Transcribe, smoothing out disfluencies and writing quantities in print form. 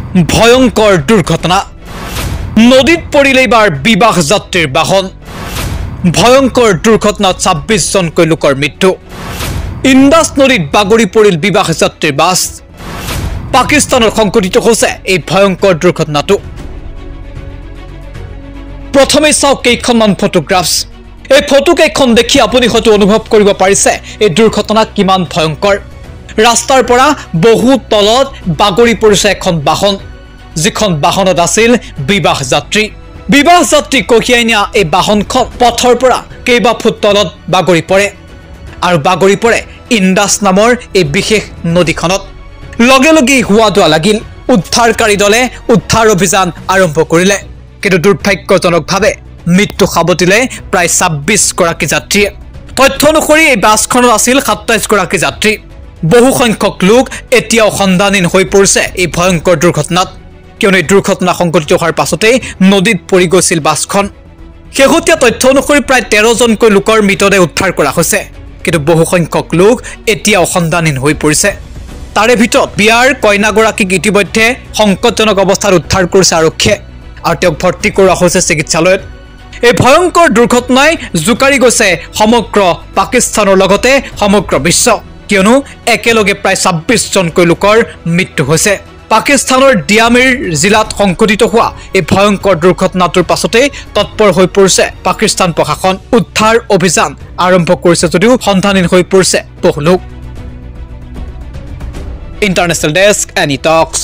ভয়ঙ্কৰ দুৰ্ঘটনা নদীত পৰিলে এবাৰ বিবাহ যাত্ৰীৰ বাহন ভয়ঙ্কৰ দুৰ্ঘটনাত 26 জনকৈ লোকৰ মৃত্যু ইন্দাস নদীত বাগৰি পৰিল বিবাহ যাত্ৰীৰ বাছ পাকিস্তানৰ সংঘটিত হৈছে এই ভয়ঙ্কৰ দুৰ্ঘটনাটো প্ৰথমে চাওক কেইখনমান ফটোগ্ৰাফছ এই ফটোকেইখন দেখি আপুনি হয়তো অনুভৱ কৰিব পাৰিছে এই দুৰ্ঘটনা কিমান ভয়ঙ্কৰ ৰাস্তাৰ পৰা বহু তলত বাগৰি পৰিছে এখন বাহন যিখন বাহনত আছিল বিবাহ যাত্ৰী কঢ়িয়াই নিয়া এই বাহনখন পথৰ পৰা কেইবা ফুট তলত বাগৰি পৰে আৰু বাগৰি পৰে ইন্দাস নামৰ এই বিশেষ নদীখনত লগে লগে হুৱা দোৱা লাগিল উদ্ধাৰকাৰী দলে উদ্ধাৰ অভিযান আৰম্ভ কৰিলে কিন্তু দুৰ্ভাগ্যজনকভাৱে মৃত্যু সাবটিলে প্ৰায় 26 গৰাকী যাত্ৰী তথ্য অনুসৰি এই বাছখনত আছিল 27 গৰাকী যাত্ৰী বহু সংখ্যক লোক এতিয়াও সন্ধানহীন হৈ পৰিছে এই ভয়ঙ্কৰ দুৰ্ঘটনাত কিয়নো এই দুৰ্ঘটনা সংঘটিত হোৱাৰ পাছতে নদীত পৰি গৈছিল বাছখন শেহতীয়া তথ্য অনুসৰি প্ৰায় 13 জনকৈ লোকৰ মৃতদেহ উদ্ধাৰ কৰা হৈছে কিন্তু বহু সংখ্যক লোক এতিয়াও সন্ধানহীন হৈ পৰিছে তাৰে ভিতৰত বিয়াৰ কইনাগৰাকীক ইতিমধ্যে সংকটজনক অৱস্থাত উদ্ধাৰ কৰিছে আৰক্ষীয়ে আৰু তেওঁক ভৰ্তি কৰা হৈছে চিকিৎসালয়ত এই ভয়ঙ্কৰ দুৰ্ঘটনাই জুকাৰি গৈছে সমগ্ৰ পাকিস্তানৰ লগতে সমগ্ৰ বিশ্ব কিয়নো একেলগে প্ৰায় 26 জনকৈ লোকৰ মৃত্যু হৈছে পাকিস্তানৰ ডিয়ামিৰ জিলাত সংঘটিত হোৱা এই ভয়ঙ্কৰ দুৰ্ঘটনাটোৰ পাছতে তৎপৰ হৈ পৰিছে পাকিস্তান প্ৰশাসন উদ্ধাৰ অভিযান আৰম্ভ কৰিছে যদিও সন্ধানহীন হৈ পৰিছে বহু লোক ইণ্টাৰনেশ্যনেল ডেস্ক এনি টক্স